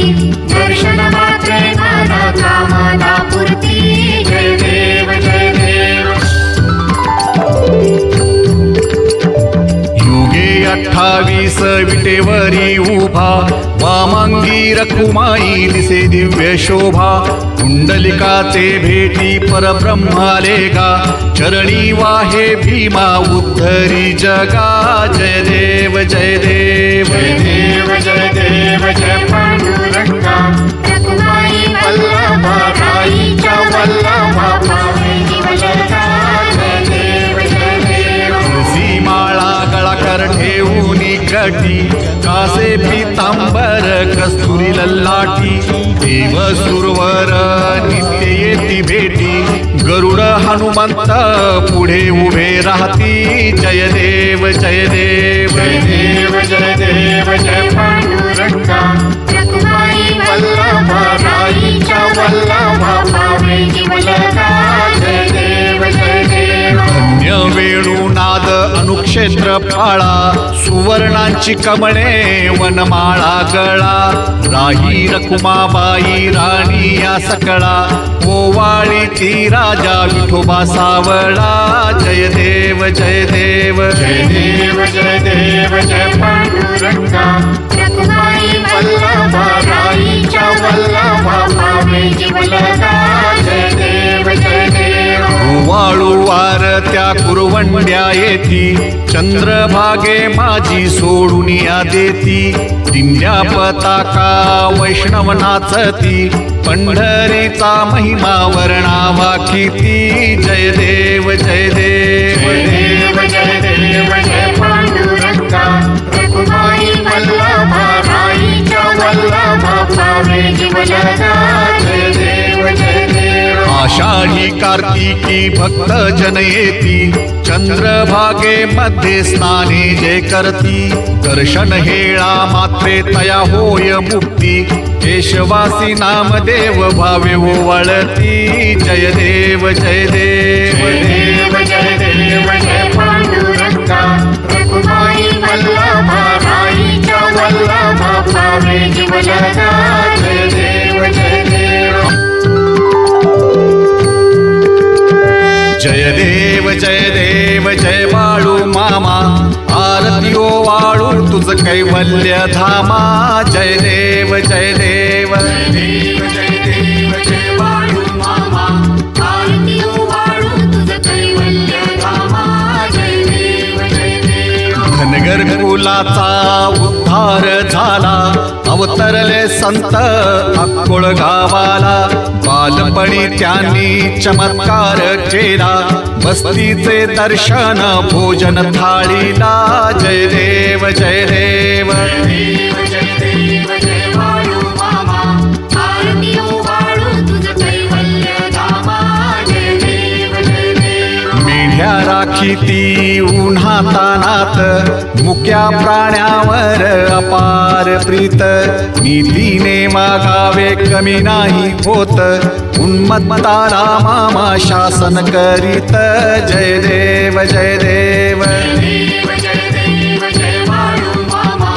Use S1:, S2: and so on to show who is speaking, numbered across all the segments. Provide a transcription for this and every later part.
S1: दर्शन मात्रे मन कामना पूर्ती जय देव जय देव।
S2: युगे 28 विटेवरी उभा वामांगी रखुमाई दिसे दिव्य शोभा कुंडलिकाचे भेटी परब्रह्माले गा चरणी वाहे भीमा उद्धरी जगा जय देव जय देव
S1: जय देव जय देव जय पांडुरंगा रखुमाई वल्लभा राईच्या वल्लभा पावे जीवलगा जय देव जय देव।
S2: तुळसी माळा गळाकर ठेवूनी कटी कासे पितांबर कस्तुरी लल्लाटी देव सुरवर नित्य येती भेटी गरुड हनुमंत पुढे उभे राहती जय देव जय देव
S1: जय देव जय देव जय पांडुरंगा रखुमाई वल्लभा राईच्या वल्लभा पावे जीवलगा जय देव जय देव।
S2: धन्य वेणुनाद अनुक्षेत्र फाळा सुवर्णांची कमळे वनमाळा गळा राही रखुमाबाई राणी या सकळा ओवाळी ती राजा विठोबा सावळा जय देव जय देव
S1: जय देव जय देव जय पांडुरंगा रखुमाई वल्लभा राईच्या वल्लभा पावे जीवलगा जय देव जय देव।
S2: वाळू वार त्या कुरवंड्या येती चंद्रभागे माझी सोडून या देती दिंड्या पताका वैष्णव नाचती पंढरीचा महिमा वर्णावा कीर्ती जय देव जय देव
S1: जय देव जय देव जय पांडुरंगा रखुमाई वल्लभा राईच्या वल्लभा पावे जीवलगा जय देव जय देव।
S2: आषाढी कार्तिकी भक्त जन येती चंद्रभागे मध्ये स्नाने जे करती दर्शन हेळा मात्रे तया होय मुक्ती केशवासी नामदेव भावे ओवाळती जय देव जय देव
S1: जय देव जय देव जय पांडुरंगा रखुमाई वल्लभा राईच्या वल्लभा पावे जीवलगा जय देव जय देव।
S2: जय देव जय देव जय वाळू मामा आरती ओ वाळू तुझ कैवल्य धामा जय देव जय देव
S1: जय देव जय देव जय वाळू मामा आरती ओ वाळू तुझ कैवल्य धामा जय देव जय देव।
S2: धनगर कुलाचा उद्धार झाला अवतरले संत अक्कोळ गावाला बालपणी त्यांनी चमत्कार केला बस्तीचे दर्शन भोजन थाळीला जय देव जय देव
S1: जय देव जय देव जय वाळू मामा आरती ओ वाळू तुझ कैवल्य धामा जय देव जय देव।
S2: मेढ्या राखी ती उन्हातानात मुक्या प्राण्यावर अपार प्रीत नीतीने वागावे कमी नाही होत उन्मत्ताला मामा शासन करीत जय देव जय देव
S1: जय देव जय देव जय वाळू मामा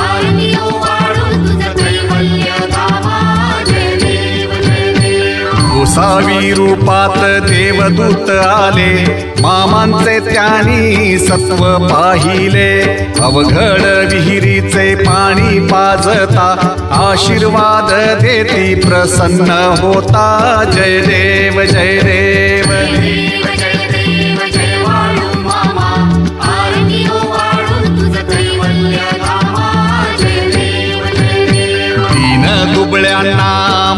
S1: आरती ओ वाळू तुझ कैवल्य धामा जय देव जय देव।
S2: गोसावी रूपात देवदूत आले मामांचे त्यांनी सत्व पाहिले अवघड विहिरीचे पाणी पाजता आशीर्वाद देती प्रसन्न होता जय देव जय देव
S1: जय देव जय देव जय वाळू मामा आरती ओ वाळू तुझ कैवल्य धामा जय देव जय देव।
S2: तीन दुबळ्यांना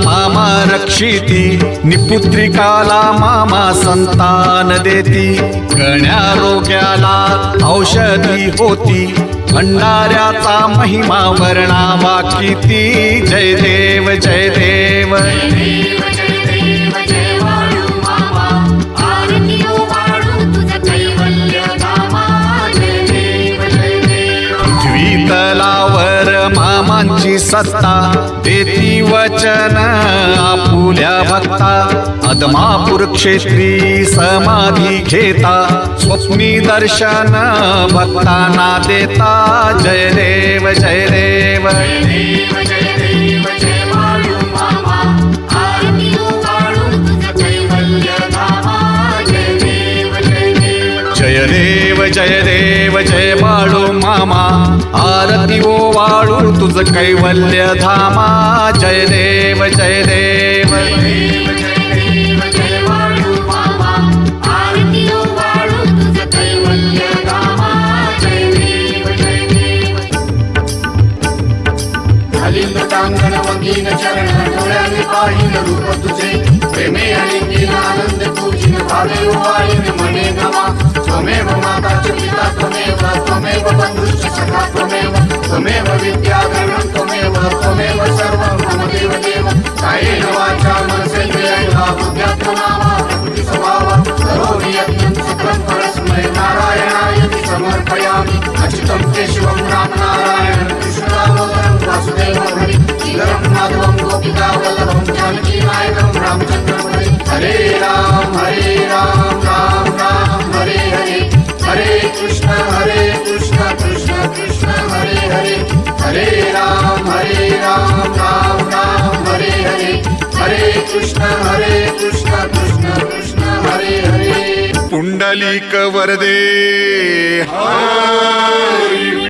S2: मामा रक्षिती निपुत्रिकाला मामा संतान देती गण्या रोग्याला औषधी होती भंडाऱ्याचा महिमा वर्णावा किती जय देव जय देव
S1: जय देव जय देव जय वाळू मामा आरती ओ वाळू तुझ कैवल्य धामा जय देव जय देव।
S2: पृथ्वी तलावर मामांची सत्ता देती वचन आपुल्या भक्ता अदमापूर क्षेत्री समाधी घेता स्वप्नी दर्शन भक्तांना देता जय देव जय देव
S1: जय देव जय देव जय
S2: जय देव जय बाळू मामा आरती ओ वाळू तुझ कैवल्य धामा जय देव जय देव
S1: देव जय बाळू मामा आरती ओ वाळू तुझ कैवल्य धामा जय देव जय देव
S3: अलिंद टांगण वंगीन चरण डोळ्याने पाहिन रूप तुझे प्रेमे अलिंगीन आनंद पूजिन भावे उवाळीन मने नमा त्वमेव माता च पिता त्वमेव बंधुश्च सखा त्वमेव विद्याधरणं त्वमेव सर्वं मम देव देव कायेन वाचा मनसेन्द्रियैर्वा बुद्ध्यात्मना प्रकृति स्वभाव करोमि यज्ञं सकलं परस्मै नारायणाय समर्पयामि अच्युतं केशवं रामनारायणं कृष्णदामोदरं वासुदेवं हरि श्रीधरं माधवं गोपिकावल्लभं जानकीनायकं रामचन्द्रं हरे राम राम राम हरे हरे हरे कृष्ण कृष्ण कृष्ण हरे हरे हरे राम राम राम हरे हरे हरे कृष्ण कृष्ण कृष्ण हरे हरे
S2: पुंडलिक वरदे